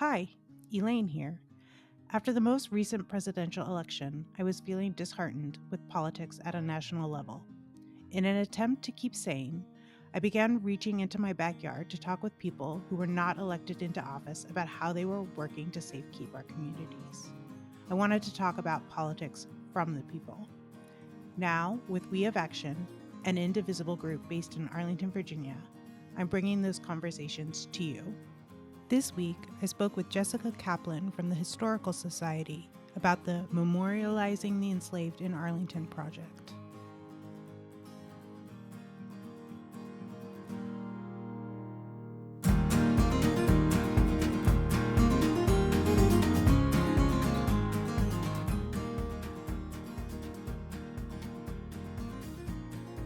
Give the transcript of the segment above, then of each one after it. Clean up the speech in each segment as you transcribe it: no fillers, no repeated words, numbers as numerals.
Hi, Elaine here. After the most recent presidential election, I was feeling disheartened with politics at a national level. In an attempt to keep sane, I began reaching into my backyard to talk with people who were not elected into office about how they were working to safekeep our communities. I wanted to talk about politics from the people. Now, with We Have Action, an indivisible group based in Arlington, Virginia, I'm bringing those conversations to you. This week, I spoke with Jessica Kaplan from the Historical Society about the Memorializing the Enslaved in Arlington project.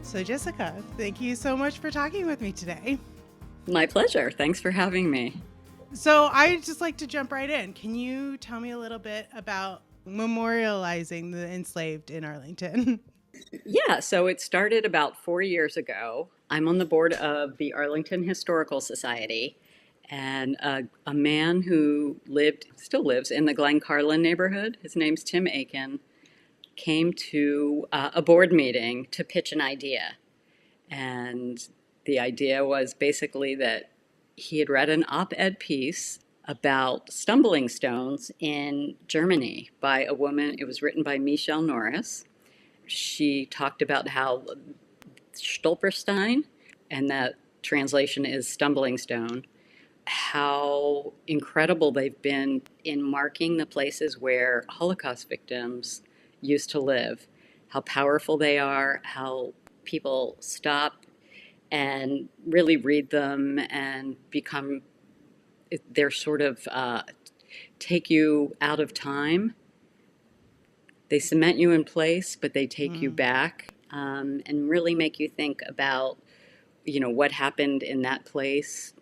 So, Jessica, thank you so much for talking with me today. My pleasure. Thanks for having me. So, I'd just like to jump right in. Can you tell me a little bit about memorializing the enslaved in Arlington? Yeah, so it started about 4 years ago. I'm on the board of the Arlington Historical Society, and a man who still lives in the Glen Carlin neighborhood, his name's Tim Aiken, came to a board meeting to pitch an idea. And the idea was basically that he had read an op-ed piece about stumbling stones in Germany by a woman. It was written by Michelle Norris. She talked about how Stolperstein, and that translation is stumbling stone, how incredible they've been in marking the places where Holocaust victims used to live, how powerful they are, how people stop and really read them and become, they're sort of take you out of time. They cement you in place, but they take you back, and really make you think about, what happened in that place,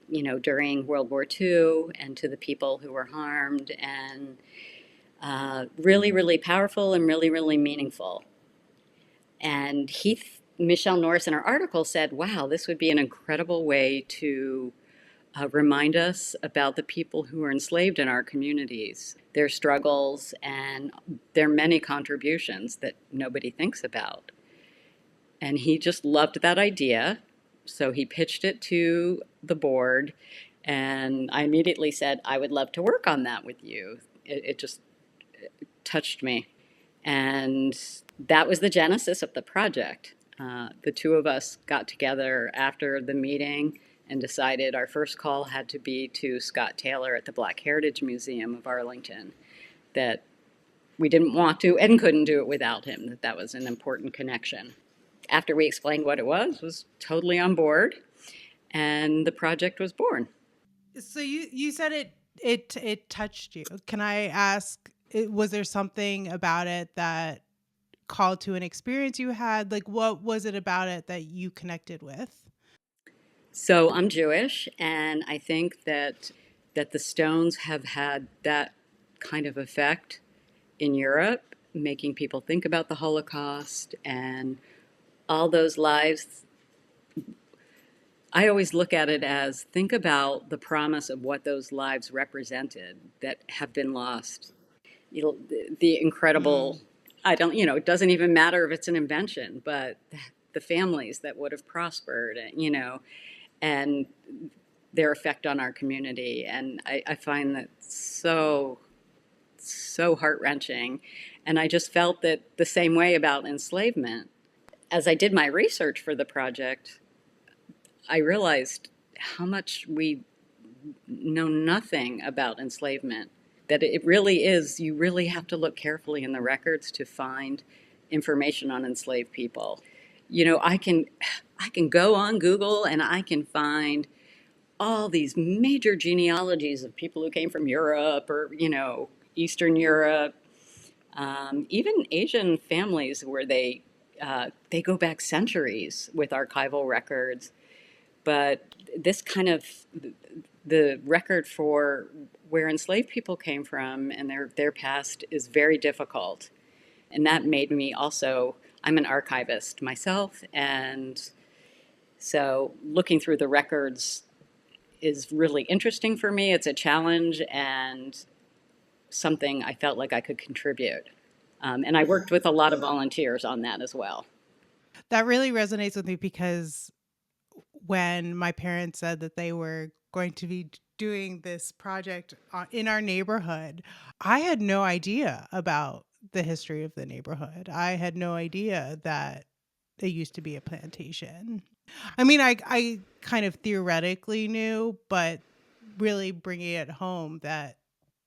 during World War II and to the people who were harmed, and really, really powerful and really, really meaningful. And Michelle Norris in her article said, wow, this would be an incredible way to remind us about the people who are enslaved in our communities, their struggles, and their many contributions that nobody thinks about. And he just loved that idea. So he pitched it to the board. And I immediately said, I would love to work on that with you. It just touched me. And that was the genesis of the project. The two of us got together after the meeting and decided our first call had to be to Scott Taylor at the Black Heritage Museum of Arlington, that we didn't want to and couldn't do it without him, that was an important connection. After we explained what it was totally on board, and the project was born. So you said it touched you. Can I ask, was there something about it that called to an experience you had? Like, what was it about it that you connected with? So I'm Jewish, and I think that the stones have had that kind of effect in Europe, making people think about the Holocaust and all those lives. I always look at it as, think about the promise of what those lives represented that have been lost. The incredible, it doesn't even matter if it's an invention, but the families that would have prospered, and their effect on our community. And I find that so, so heart-wrenching. And I just felt that the same way about enslavement. As I did my research for the project, I realized how much we know nothing about enslavement, that it really is, you really have to look carefully in the records to find information on enslaved people. I can go on Google and I can find all these major genealogies of people who came from Europe or, Eastern Europe, even Asian families where they go back centuries with archival records. But this kind of, the record for where enslaved people came from and their past is very difficult. And that made me also, I'm an archivist myself, and so looking through the records is really interesting for me. It's a challenge and something I felt like I could contribute. And I worked with a lot of volunteers on that as well. That really resonates with me because when my parents said that they were going to be doing this project in our neighborhood, I had no idea about the history of the neighborhood. I had no idea that it used to be a plantation. I mean, I kind of theoretically knew, but really bringing it home that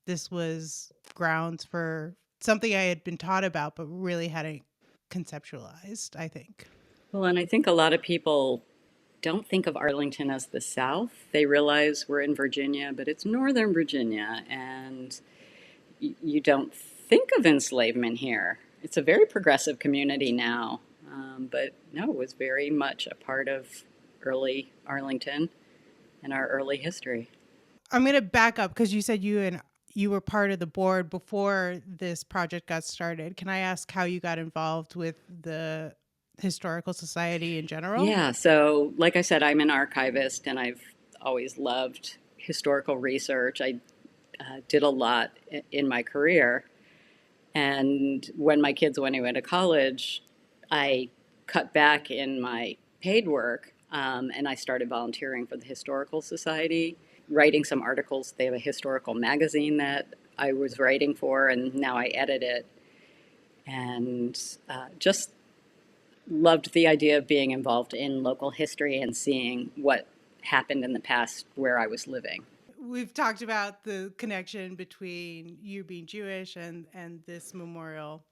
this was grounds for something I had been taught about, but really hadn't conceptualized, I think. Well, and I think a lot of people don't think of Arlington as the South. They realize we're in Virginia, but it's Northern Virginia, and you don't think of enslavement here. It's a very progressive community now, but no, it was very much a part of early Arlington and our early history. I'm going to back up because you said you were part of the board before this project got started. Can I ask how you got involved with the historical society in general? Yeah, so like I said, I'm an archivist and I've always loved historical research. I did a lot in my career. And when my kids went away to college, I cut back in my paid work and I started volunteering for the Historical Society, writing some articles. They have a historical magazine that I was writing for, and now I edit it. And just loved the idea of being involved in local history and seeing what happened in the past where I was living. We've talked about the connection between you being Jewish and this memorial.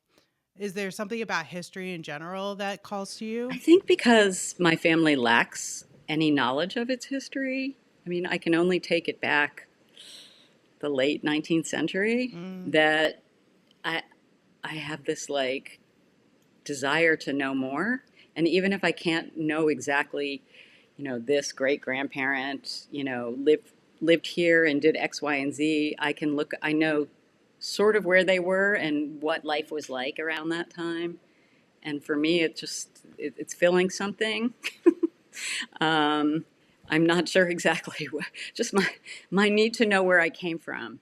Is there something about history in general that calls to I you? think because my family lacks any knowledge of its history. I mean, I can only take it back the late 19th century Mm. that I I have this like desire to know more. And even if I can't know exactly, this great grandparent, lived here and did X, Y, and Z, I know sort of where they were and what life was like around that time. And for me, it's filling something. um, I'm not sure exactly what, just my need to know where I came from.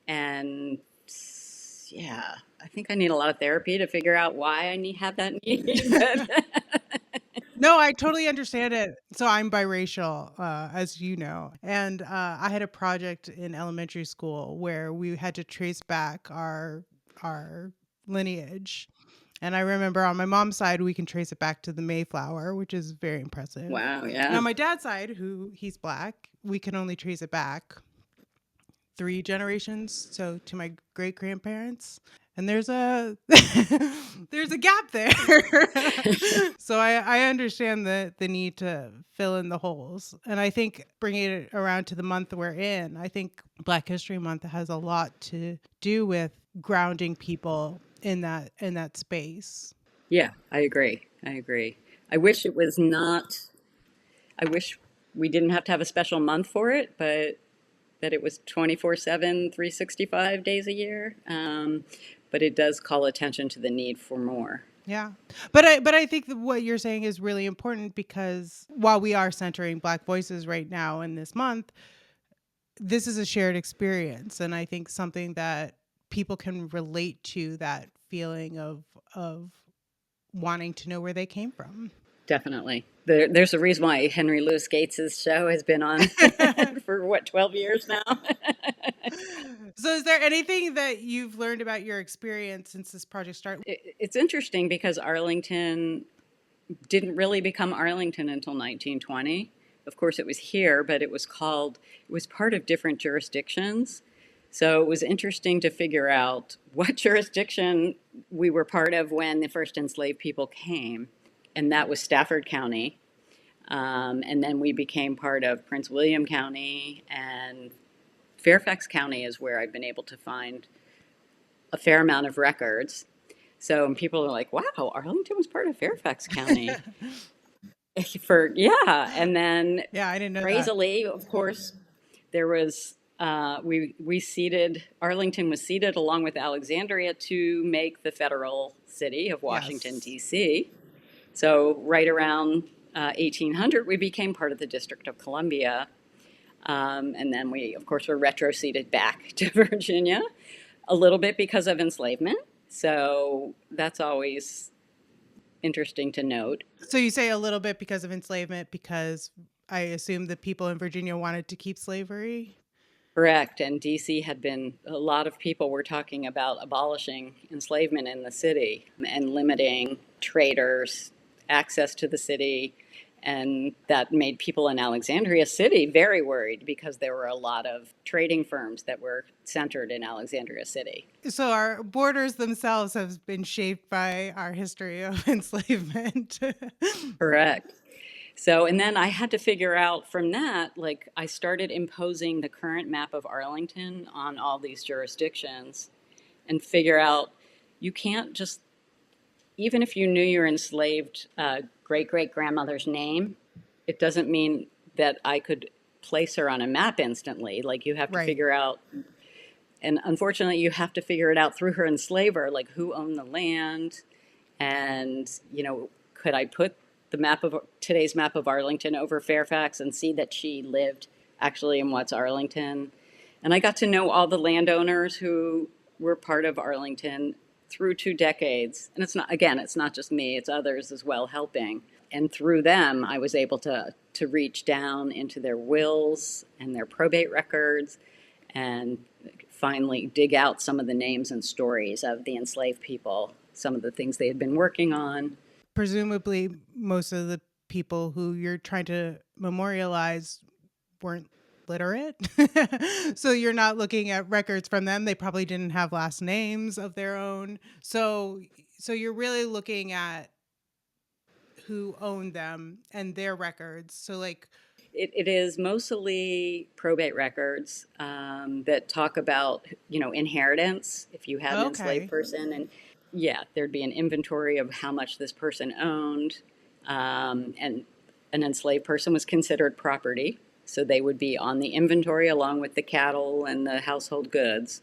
And yeah, I think I need a lot of therapy to figure out why I need have that need. No, I totally understand it. So I'm biracial, as you know, and I had a project in elementary school where we had to trace back our lineage. And I remember on my mom's side, we can trace it back to the Mayflower, which is very impressive. Wow, And yeah. on my dad's side, who he's black, we can only trace it back 3 generations, so to my great grandparents. And there's a there's a gap there. So I understand the need to fill in the holes. And I think bringing it around to the month we're in, I think Black History Month has a lot to do with grounding people in that space. Yeah, I agree. I agree. I wish it was not, I wish we didn't have to have a special month for it, but that it was 24/7, 365 days a year. But it does call attention to the need for more. Yeah. But I think that what you're saying is really important because while we are centering Black voices right now in this month, this is a shared experience, and I think something that people can relate to, that feeling of wanting to know where they came from. Definitely. There's a reason why Henry Louis Gates's show has been on for what, 12 years now? So is there anything that you've learned about your experience since this project started? It's interesting because Arlington didn't really become Arlington until 1920. Of course, it was here, but it was part of different jurisdictions. So it was interesting to figure out what jurisdiction we were part of when the first enslaved people came, and that was Stafford County. And then we became part of Prince William County, and Fairfax County is where I've been able to find a fair amount of records. So people are like, wow, Arlington was part of Fairfax County. Yeah, and then Yeah, I didn't know that. crazily, of course, there was we ceded Arlington was ceded along with Alexandria to make the federal city of Washington Yes. D.C. So right around 1800, we became part of the District of Columbia. And then we, of course, were retroceded back to Virginia a little bit because of enslavement. So that's always interesting to note. So you say a little bit because of enslavement, because I assume the people in Virginia wanted to keep slavery? Correct. And DC had been, a lot of people were talking about abolishing enslavement in the city and limiting traders' access to the city. And that made people in Alexandria City very worried because there were a lot of trading firms that were centered in Alexandria City. So our borders themselves have been shaped by our history of enslavement. Correct. So, and then I had to figure out from that, like, I started imposing the current map of Arlington on all these jurisdictions and figure out you can't just, even if you knew your enslaved great great grandmother's name, it doesn't mean that I could place her on a map instantly. Like, you have to Right. figure out, and unfortunately, you have to figure it out through her enslaver, like who owned the land, and could I put the map of today's map of Arlington over Fairfax and see that she lived actually in what's Arlington? And I got to know all the landowners who were part of Arlington through 2 decades. And it's not just me, it's others as well helping. And through them, I was able to reach down into their wills and their probate records and finally dig out some of the names and stories of the enslaved people, some of the things they had been working on. Presumably, most of the people who you're trying to memorialize weren't literate. So you're not looking at records from them. They probably didn't have last names of their own. So you're really looking at who owned them and their records. So like, It is mostly probate records that talk about, inheritance. If you had an enslaved okay. person, and yeah, there'd be an inventory of how much this person owned, and an enslaved person was considered property, so they would be on the inventory along with the cattle and the household goods,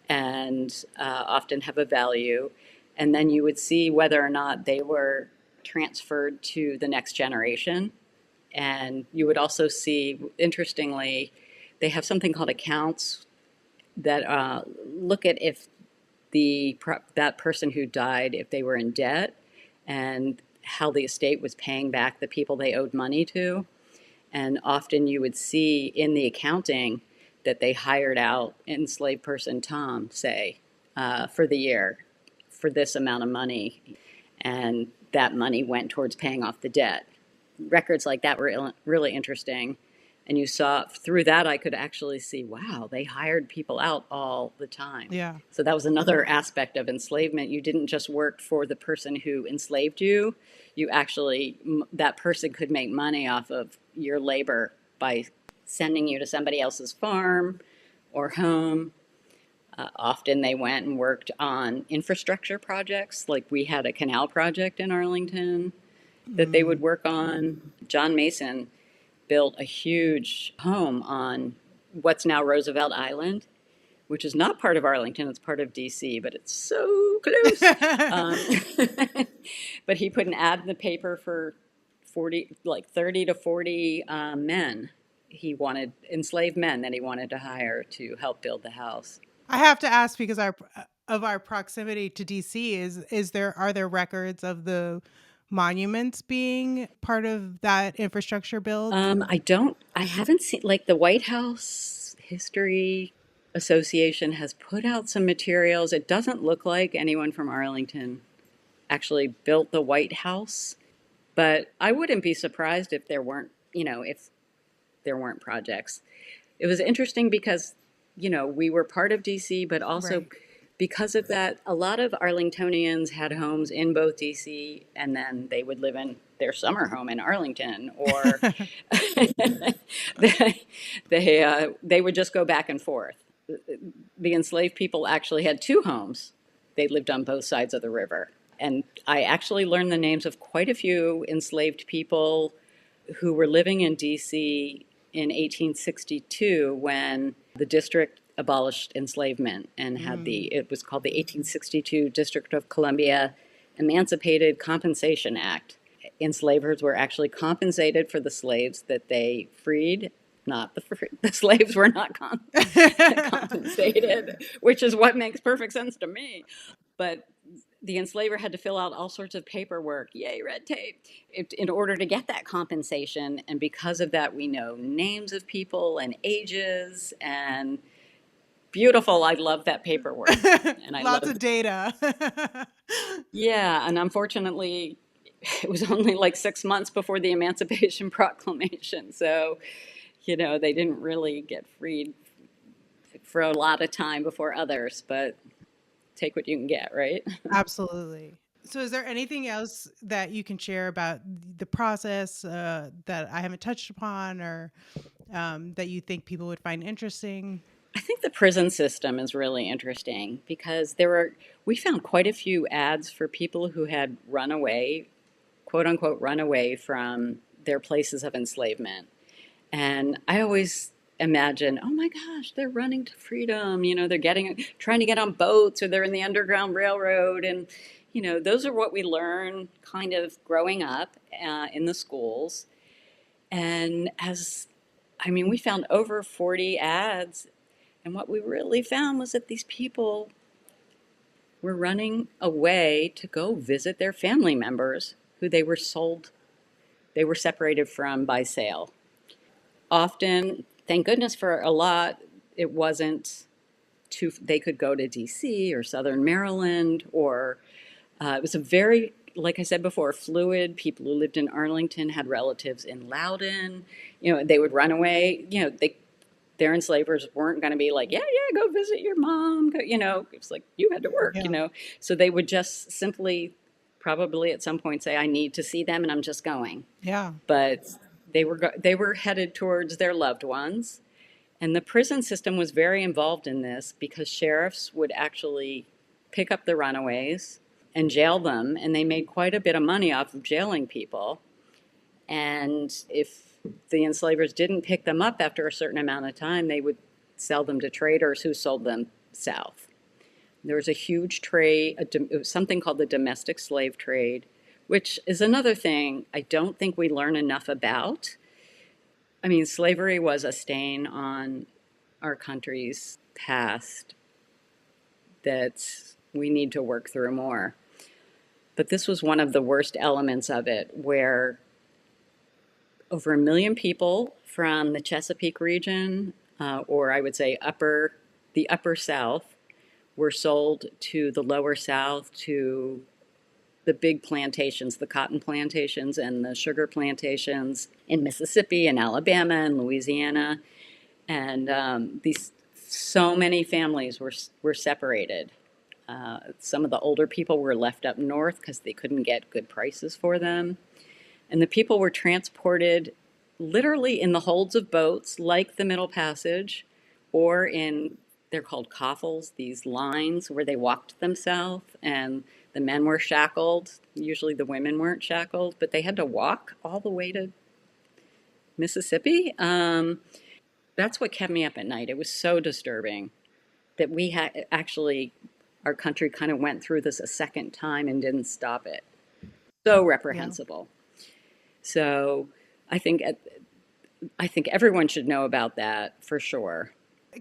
and often have a value. And then you would see whether or not they were transferred to the next generation. And you would also see, interestingly, they have something called accounts that look at if that person who died, if they were in debt, and how the estate was paying back the people they owed money to. And often you would see in the accounting that they hired out enslaved person Tom, say, for the year for this amount of money. And that money went towards paying off the debt. Records like that were really interesting. And you saw through that, I could actually see, wow, they hired people out all the time. Yeah. So that was another aspect of enslavement. You didn't just work for the person who enslaved you. You actually, that person could make money off of your labor by sending you to somebody else's farm or home. Often they went and worked on infrastructure projects. Like we had a canal project in Arlington that they would Mm. work on. John Mason built a huge home on what's now Roosevelt Island, which is not part of Arlington, it's part of DC, but it's so close. Um, but he put an ad in the paper for 30 to 40 men. He wanted enslaved men that he wanted to hire to help build the house. I have to ask because our proximity to DC, is there are there records of the monuments being part of that infrastructure build? I haven't seen, like, the White House History Association has put out some materials. It doesn't look like anyone from Arlington actually built the White House, but I wouldn't be surprised if there weren't, if there weren't projects. It was interesting because, we were part of DC, but also Right. because of that, a lot of Arlingtonians had homes in both DC and then they would live in their summer home in Arlington, or they they would just go back and forth. The enslaved people actually had two homes. They lived on both sides of the river. And I actually learned the names of quite a few enslaved people who were living in DC in 1862 when the district abolished enslavement and had Mm. it was called the 1862 District of Columbia Emancipated Compensation Act. Enslavers were actually compensated for the slaves that they freed, not. The slaves were not compensated, which is what makes perfect sense to me. But the enslaver had to fill out all sorts of paperwork, yay, red tape, in order to get that compensation. And because of that, we know names of people and ages and beautiful. I love that paperwork. And I Lots love, of data. yeah. And unfortunately, it was only like 6 months before the Emancipation Proclamation. So, they didn't really get freed for a lot of time before others, but take what you can get, right? Absolutely. So, is there anything else that you can share about the process that I haven't touched upon, or that you think people would find interesting? I think the prison system is really interesting because we found quite a few ads for people who had run away, quote unquote, run away from their places of enslavement. And I always imagine, oh my gosh, they're running to freedom. They're trying to get on boats, or they're in the Underground Railroad. And, those are what we learn kind of growing up in the schools. And we found over 40 ads. And what we really found was that these people were running away to go visit their family members who they were separated from by sale. Often, thank goodness for a lot, it wasn't they could go to DC or Southern Maryland, or it was a very, like I said before, fluid. People who lived in Arlington had relatives in Loudoun. They would run away. Their enslavers weren't going to be like, yeah, yeah, go visit your mom. It's like you had to work. Yeah. So they would just simply, probably at some point, say, I need to see them, and I'm just going. Yeah. But they were headed towards their loved ones, and the prison system was very involved in this because sheriffs would actually pick up the runaways and jail them, and they made quite a bit of money off of jailing people. And if the enslavers didn't pick them up after a certain amount of time, they would sell them to traders who sold them south. There was a huge trade, it was something called the domestic slave trade, which is another thing I don't think we learn enough about. Slavery was a stain on our country's past that we need to work through more. But this was one of the worst elements of it, where over 1 million people from the Chesapeake region, or I would say the upper South, were sold to the lower South, to the big plantations, the cotton plantations and the sugar plantations in Mississippi and Alabama and Louisiana. And so many families were separated. Some of the older people were left up north because they couldn't get good prices for them. And the people were transported literally in the holds of boats, like the Middle Passage, or they're called coffles, these lines where they walked them south, and the men were shackled. Usually the women weren't shackled, but they had to walk all the way to Mississippi. That's what kept me up at night. It was so disturbing that we had actually, our country kind of went through this a second time and didn't stop it. So Yeah. reprehensible. So I think I think everyone should know about that for sure.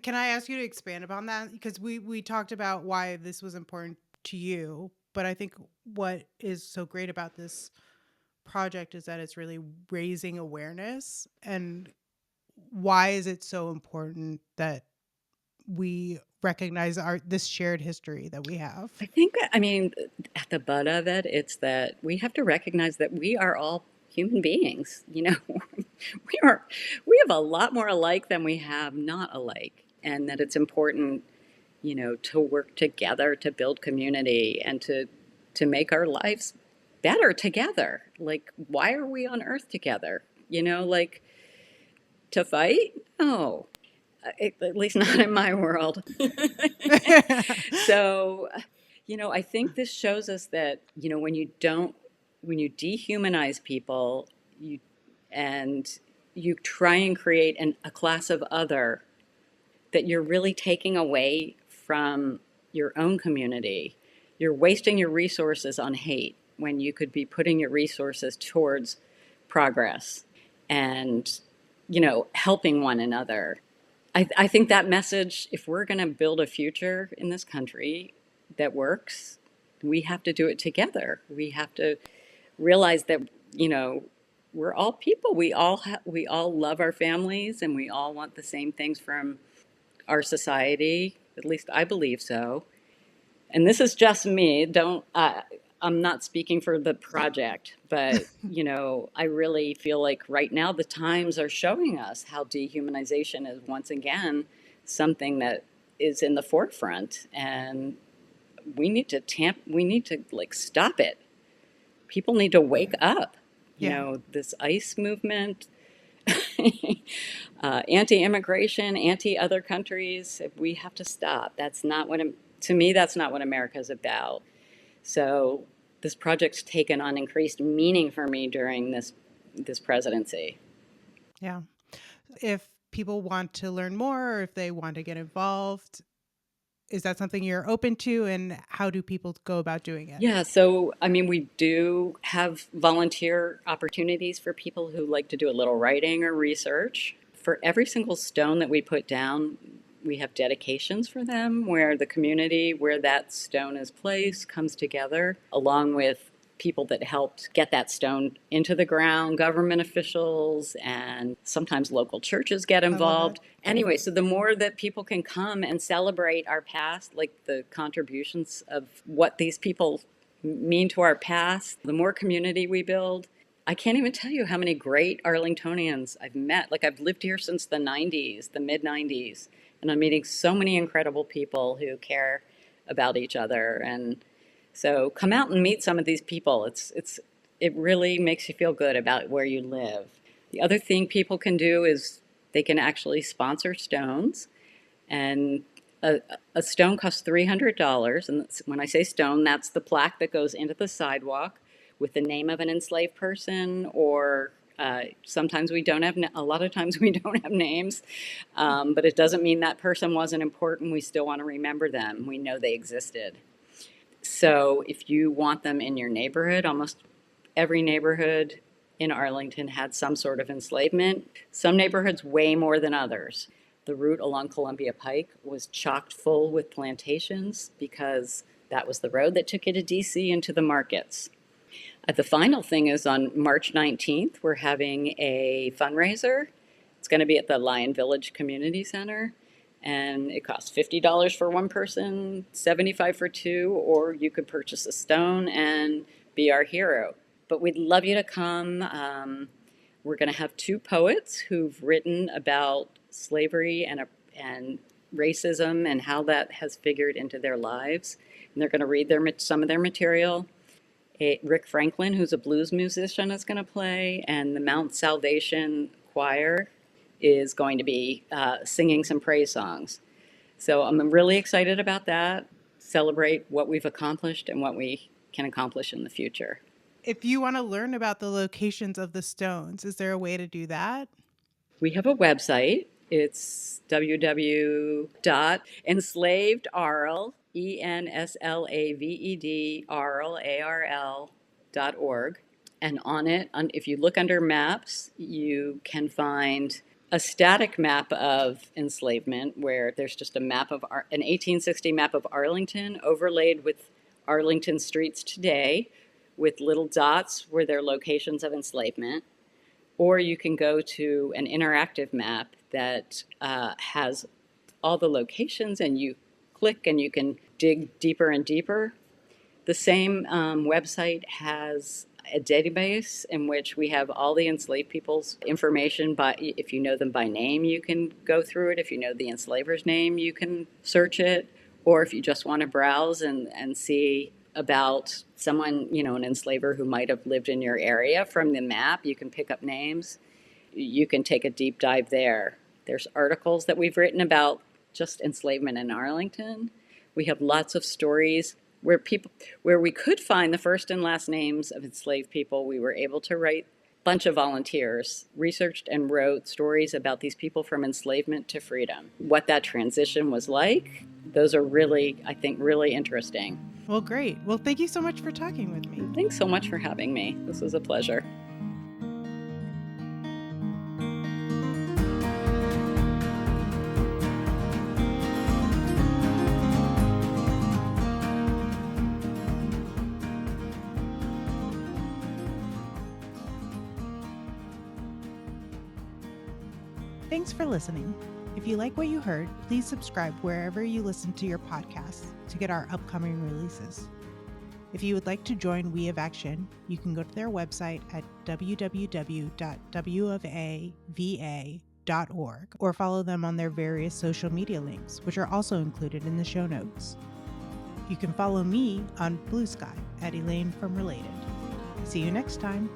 Can I ask you to expand upon that? Because we talked about why this was important to you, but I think what is so great about this project is that it's really raising awareness. And why is it so important that we recognize this shared history that we have? I think, at the butt of it, it's that we have to recognize that we are all human beings. we are, we have a lot more alike than we have not alike, and that it's important, to work together to build community and to make our lives better together. Like, why are we on Earth together? Like, to fight? No, at least not in my world. So, I think this shows us that, when you dehumanize people, and you try and create a class of other, that you're really taking away from your own community. You're wasting your resources on hate when you could be putting your resources towards progress. And helping one another. I think that message, if we're going to build a future in this country that works, we have to do it together. We have to realize that, you know, we're all people. We all love our families, and we all want the same things from our society. At least I believe so. And this is just me. Don't I'm not speaking for the project, but I really feel like right now the times are showing us how dehumanization is once again something that is in the forefront, and we need to like stop it. People need to wake up. Yeah. This ICE movement, anti-immigration, anti-other countries. We have to stop. That's not what, to me, that's not what America is about. So this project's taken on increased meaning for me during this presidency. Yeah. If people want to learn more or if they want to get involved, is that something you're open to? And how do people go about doing it? Yeah, so I mean, we do have volunteer opportunities for people who like to do a little writing or research. For every single stone that we put down, we have dedications for them where the community where that stone is placed comes together, along with people that helped get that stone into the ground, government officials, and sometimes local churches get I love that. involved. Anyway, so the more that people can come and celebrate our past, like the contributions of what these people mean to our past, the more community we build. I can't even tell you how many great Arlingtonians I've met. Like, I've lived here since the 90s, the mid 90s, and I'm meeting so many incredible people who care about each other. And so come out and meet some of these people. It really makes you feel good about where you live. The other thing people can do is they can actually sponsor stones, and a, a stone costs $300. And when I say stone, that's the plaque that goes into the sidewalk with the name of an enslaved person, or sometimes we don't have, a lot of times we don't have names, but it doesn't mean that person wasn't important. We still want to remember them. We know they existed. So if you want them in your neighborhood, almost every neighborhood in Arlington had some sort of enslavement, some neighborhoods way more than others. The route along Columbia Pike was chocked full with plantations because that was the road that took you to DC and to the markets. The final thing is on March 19th, we're having a fundraiser. It's going to be at the Lion Village Community Center, and it costs $50 for one person, $75 for two, or you could purchase a stone and be our hero. But we'd love you to come. We're going to have two poets who've written about slavery and racism and how that has figured into their lives, and they're going to read some of their material. Rick Franklin, who's a blues musician, is going to play, and the Mount Salvation Choir is going to be singing some praise songs. So I'm really excited about that. Celebrate what we've accomplished and what we can accomplish in the future. If you want to learn about the locations of the stones, is there a way to do that? We have a website. It's www.enslavedarl, enslaved.org. And on it, if you look under maps, you can find a static map of enslavement where there's just a map of an 1860 map of Arlington overlaid with Arlington streets today with little dots where they're locations of enslavement. Or you can go to an interactive map that has all the locations, and you click and you can dig deeper and deeper. The same website has a database in which we have all the enslaved people's information. If you know them by name, you can go through it. If you know the enslaver's name, you can search it. Or if you just want to browse and see about someone, an enslaver who might have lived in your area from the map, you can pick up names. You can take a deep dive there. There's articles that we've written about just enslavement in Arlington. We have lots of stories where we could find the first and last names of enslaved people. We were able to write. A bunch of volunteers researched and wrote stories about these people from enslavement to freedom, what that transition was like. Those are really, I think, really interesting. Well, great. Well, thank you so much for talking with me. Thanks so much for having me. This was a pleasure. Thanks for listening. If you like what you heard, please subscribe wherever you listen to your podcasts to get our upcoming releases. If you would like to join We of Action, you can go to their website at www.wofava.org or follow them on their various social media links, which are also included in the show notes. You can follow me on Blue Sky at Elaine from Related. See you next time.